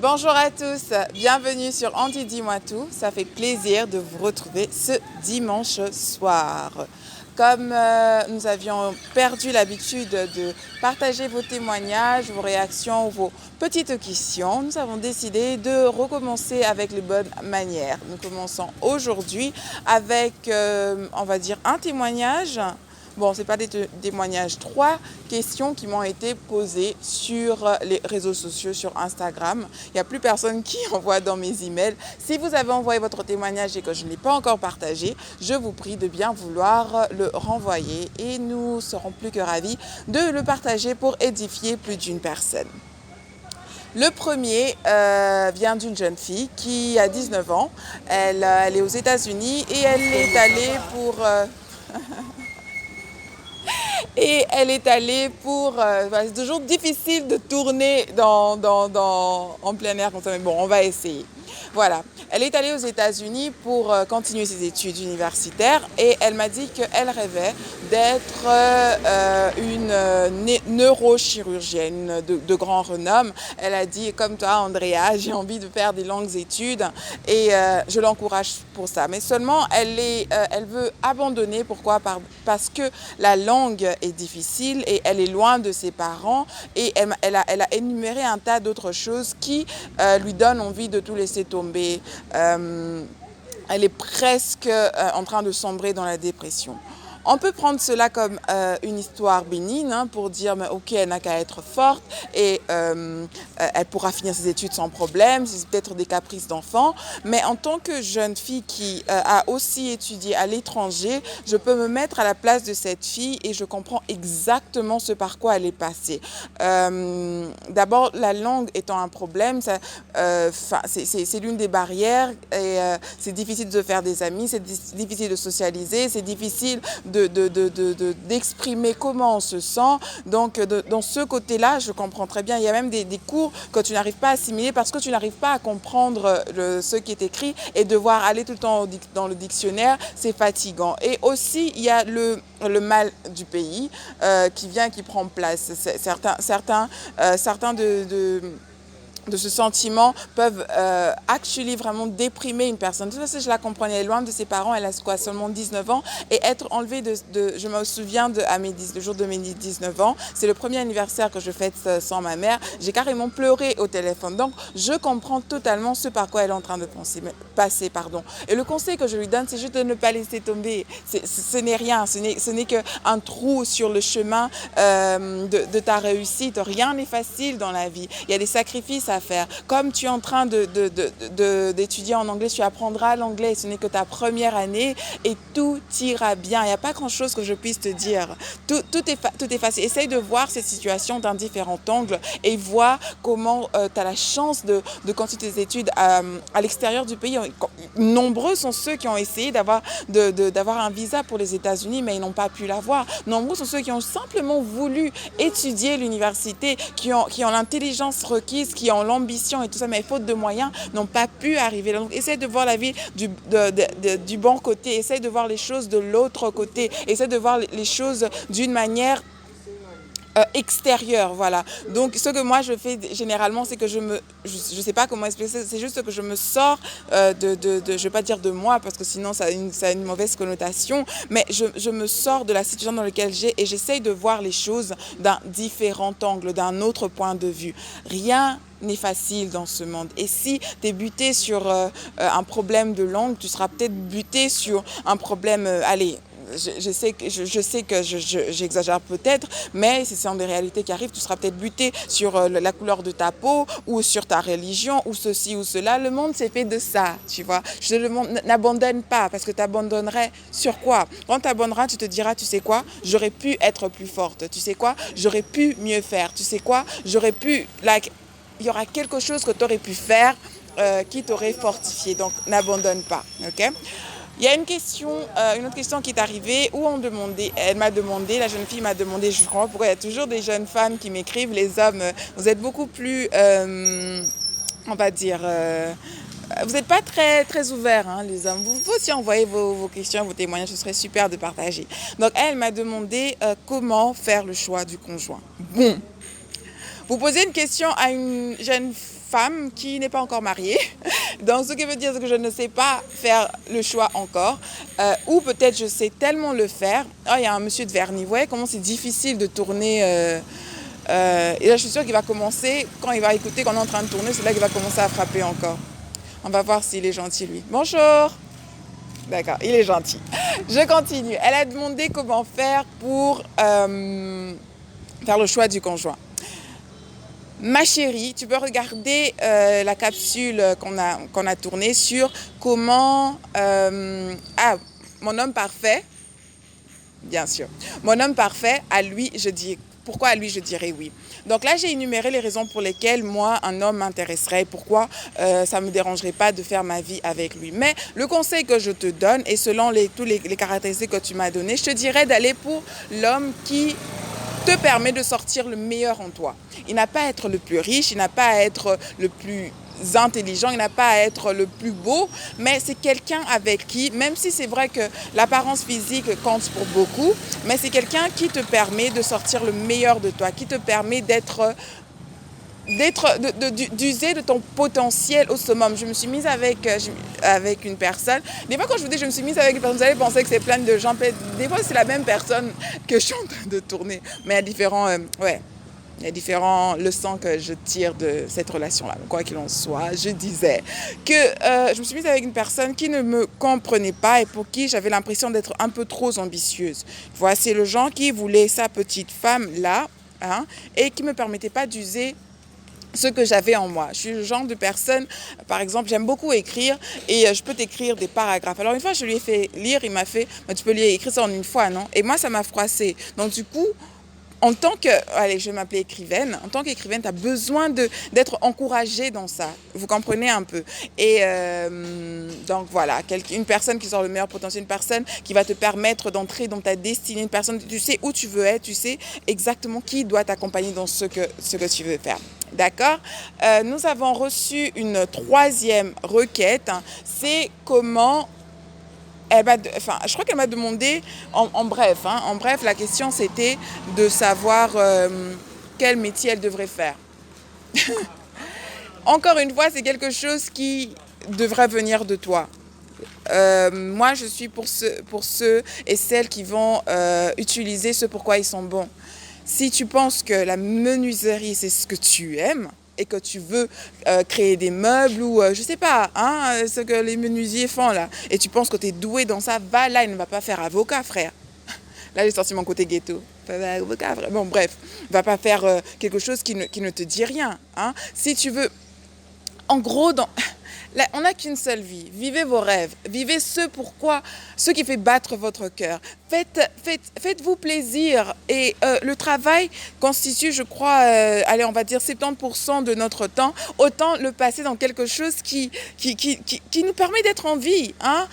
Bonjour à tous, bienvenue sur Andy Dis-moi tout. Ça fait plaisir de vous retrouver ce dimanche soir. Comme nous avions perdu l'habitude de partager vos témoignages, vos réactions, vos petites questions, nous avons décidé de recommencer avec les bonnes manières. Nous commençons aujourd'hui avec, on va dire, un témoignage. Bon, ce n'est pas des témoignages, 3 questions qui m'ont été posées sur les réseaux sociaux, sur Instagram. Il n'y a plus personne qui envoie dans mes emails. Si vous avez envoyé votre témoignage et que je ne l'ai pas encore partagé, je vous prie de bien vouloir le renvoyer et nous serons plus que ravis de le partager pour édifier plus d'une personne. Le premier vient d'une jeune fille qui a 19 ans. Elle est aux États-Unis et elle est allée pour... Et elle est allée pour... c'est toujours difficile de tourner en plein air comme ça, mais bon, on va essayer. Voilà, elle est allée aux États-Unis pour continuer ses études universitaires et elle m'a dit qu'elle rêvait d'être une neurochirurgienne de grand renom. Elle a dit, comme toi Andrea, j'ai envie de faire des longues études et je l'encourage pour ça. Mais seulement, elle veut abandonner. Pourquoi? Parce que la langue est difficile et elle est loin de ses parents et elle a énuméré un tas d'autres choses qui lui donnent envie de tout laisser tomber. Elle est presque en train de sombrer dans la dépression. On peut prendre cela comme une histoire bénigne pour dire mais ok, elle n'a qu'à être forte et elle pourra finir ses études sans problème, c'est peut-être des caprices d'enfant. Mais en tant que jeune fille qui a aussi étudié à l'étranger, je peux me mettre à la place de cette fille et je comprends exactement ce par quoi elle est passée. D'abord, la langue étant un problème, c'est l'une des barrières et c'est difficile de faire des amis, c'est difficile de socialiser, c'est difficile d'exprimer comment on se sent. Donc, dans ce côté-là, je comprends très bien. Il y a même des cours que tu n'arrives pas à assimiler parce que tu n'arrives pas à comprendre ce qui est écrit et devoir aller tout le temps dans le dictionnaire, c'est fatigant. Et aussi, il y a le mal du pays qui prend place. Certains de ce sentiment peuvent actually vraiment déprimer une personne. Tout ça, je la comprenais. Elle est loin de ses parents, elle a quoi, seulement 19 ans. Et être enlevée je me souviens le jour de mes 19 ans, c'est le premier anniversaire que je fête sans ma mère. J'ai carrément pleuré au téléphone. Donc, je comprends totalement ce par quoi elle est en train de passer. Et le conseil que je lui donne, c'est juste de ne pas laisser tomber. Ce n'est rien, ce n'est qu'un trou sur le chemin de ta réussite. Rien n'est facile dans la vie. Il y a des sacrifices à faire. Comme tu es en train d'étudier en anglais, tu apprendras l'anglais. Ce n'est que ta première année et tout ira bien. Il n'y a pas grand-chose que je puisse te dire. Tout est facile. Essaye de voir cette situation d'un différent angle et vois comment tu as la chance de continuer tes études à l'extérieur du pays. Nombreux sont ceux qui ont essayé d'avoir un visa pour les États-Unis, mais ils n'ont pas pu l'avoir. Nombreux sont ceux qui ont simplement voulu étudier l'université, qui ont l'intelligence requise, qui ont l'ambition et tout ça, mais faute de moyens, n'ont pas pu arriver. Donc, essaye de voir la vie du bon côté, essaye de voir les choses de l'autre côté, essaye de voir les choses d'une manière extérieure, voilà. Donc, ce que moi je fais généralement, c'est que je sais pas comment expliquer ça, c'est juste que je me sors je vais pas dire de moi parce que sinon ça a une mauvaise connotation, mais je me sors de la situation dans laquelle et j'essaye de voir les choses d'un différent angle, d'un autre point de vue. Rien n'est facile dans ce monde. Et si tu es buté sur un problème de langue, tu seras peut-être buté sur un problème, je sais que j'exagère peut-être, mais ce sont des réalités qui arrivent. Tu seras peut-être buté sur la couleur de ta peau ou sur ta religion ou ceci ou cela. Le monde c'est fait de ça, tu vois. N'abandonne pas parce que tu abandonnerais sur quoi? Quand tu abandonneras, tu te diras, tu sais quoi, j'aurais pu être plus forte. Tu sais quoi, j'aurais pu mieux faire. Tu sais quoi, j'aurais pu... il y aura quelque chose que tu aurais pu faire qui t'aurait fortifié. Donc, n'abandonne pas, ok? Il y a une autre question qui est arrivée où la jeune fille m'a demandé, je crois pourquoi il y a toujours des jeunes femmes qui m'écrivent, les hommes, vous êtes beaucoup plus, on va dire, vous n'êtes pas très, très ouverts, les hommes. Vous pouvez aussi envoyer vos questions, vos témoignages, ce serait super de partager. Donc, elle m'a demandé comment faire le choix du conjoint. Bon. Vous posez une question à une jeune femme qui n'est pas encore mariée. Donc, ce qui veut dire que je ne sais pas faire le choix encore. Ou peut-être je sais tellement le faire. Ah, il y a un monsieur de vernis. Vous voyez comment c'est difficile de tourner. Et là, je suis sûre qu'il va commencer, quand il va écouter qu'on est en train de tourner, c'est là qu'il va commencer à frapper encore. On va voir s'il est gentil, lui. Bonjour. D'accord, il est gentil. Je continue. Elle a demandé comment faire pour faire le choix du conjoint. Ma chérie, tu peux regarder la capsule qu'on a tournée sur comment... mon homme parfait, bien sûr. Mon homme parfait, à lui, je dis... Pourquoi à lui, je dirais oui. Donc là, j'ai énuméré les raisons pour lesquelles moi, un homme m'intéresserait, pourquoi ça ne me dérangerait pas de faire ma vie avec lui. Mais le conseil que je te donne, et selon tous les caractéristiques que tu m'as données, je te dirais d'aller pour l'homme qui te permet de sortir le meilleur en toi. Il n'a pas à être le plus riche, il n'a pas à être le plus intelligent, il n'a pas à être le plus beau, mais c'est quelqu'un avec qui, même si c'est vrai que l'apparence physique compte pour beaucoup, mais c'est quelqu'un qui te permet de sortir le meilleur de toi, qui te permet d'user de ton potentiel au summum. Je me suis mise avec une personne. Des fois, quand je vous dis je me suis mise avec une personne, vous allez penser que c'est plein de gens. Des fois, c'est la même personne que je suis en train de tourner. Mais il y a différents leçons que je tire de cette relation-là. Quoi qu'il en soit, je disais que je me suis mise avec une personne qui ne me comprenait pas et pour qui j'avais l'impression d'être un peu trop ambitieuse. Voilà, c'est le genre qui voulait sa petite femme-là, hein, et qui ne me permettait pas d'user ce que j'avais en moi. Je suis le genre de personne, par exemple, j'aime beaucoup écrire et je peux t'écrire des paragraphes. Alors une fois, je lui ai fait lire, il m'a fait, tu peux écrire ça en une fois, non? Et moi, ça m'a froissée. Donc du coup, en tant que, allez, je vais m'appeler écrivaine, en tant qu'écrivaine, tu as besoin d'être encouragée dans ça. Vous comprenez un peu. Et donc voilà, une personne qui sort le meilleur potentiel, une personne qui va te permettre d'entrer dans ta destinée, une personne, tu sais où tu veux être, tu sais exactement qui doit t'accompagner dans ce que tu veux faire. D'accord? Nous avons reçu une troisième requête. C'est comment... je crois qu'elle m'a demandé, en bref, la question c'était de savoir quel métier elle devrait faire. Encore une fois, c'est quelque chose qui devrait venir de toi. Moi, je suis pour ceux et celles qui vont utiliser ce pourquoi ils sont bons. Si tu penses que la menuiserie, c'est ce que tu aimes, et que tu veux créer des meubles ou je sais pas, ce que les menuisiers font là, et tu penses que tu es doué dans ça, va là, il ne va pas faire avocat, frère. Là, j'ai sorti mon côté ghetto. Avocat, frère. Bon, bref, va pas faire quelque chose qui ne te dit rien. Hein. Si tu veux, en gros, là, on n'a qu'une seule vie. Vivez vos rêves. Vivez ce qui fait battre votre cœur. Faites-vous plaisir. Et le travail constitue, je crois, allez, on va dire 70% de notre temps. Autant le passer dans quelque chose qui nous permet d'être en vie. Hein.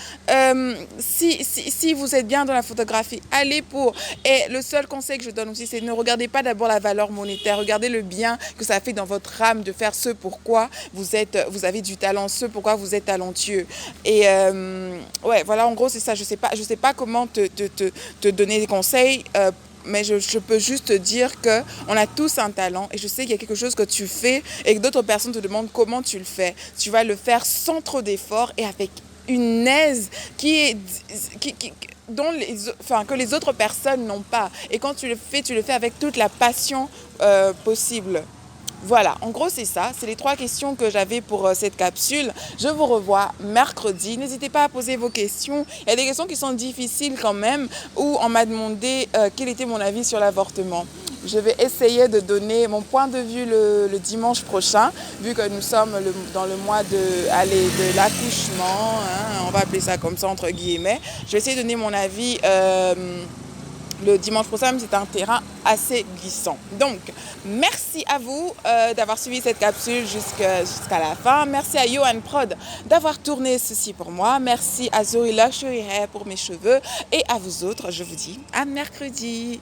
Si vous êtes bien dans la photographie, allez pour. Et le seul conseil que je donne aussi, c'est ne regardez pas d'abord la valeur monétaire. Regardez le bien que ça fait dans votre âme de faire ce pourquoi vous avez du talent, ce pourquoi vous êtes talentueux. Et ouais, voilà, en gros, c'est ça. Je sais pas comment te donner des conseils, mais je peux juste te dire qu'on a tous un talent et je sais qu'il y a quelque chose que tu fais et que d'autres personnes te demandent comment tu le fais. Tu vas le faire sans trop d'efforts et avec une aise que les autres personnes n'ont pas. Et quand tu le fais avec toute la passion possible. Voilà, en gros c'est ça, c'est les 3 questions que j'avais pour cette capsule. Je vous revois mercredi, n'hésitez pas à poser vos questions. Il y a des questions qui sont difficiles quand même, où on m'a demandé quel était mon avis sur l'avortement. Je vais essayer de donner mon point de vue le dimanche prochain, vu que nous sommes dans le mois de l'accouchement, on va appeler ça comme ça entre guillemets. Je vais essayer de donner mon avis le dimanche prochain, c'est un terrain assez glissant. Donc, merci à vous d'avoir suivi cette capsule jusqu'à la fin. Merci à Johan Prod d'avoir tourné ceci pour moi. Merci à Zoe Luxury Hair pour mes cheveux. Et à vous autres, je vous dis à mercredi.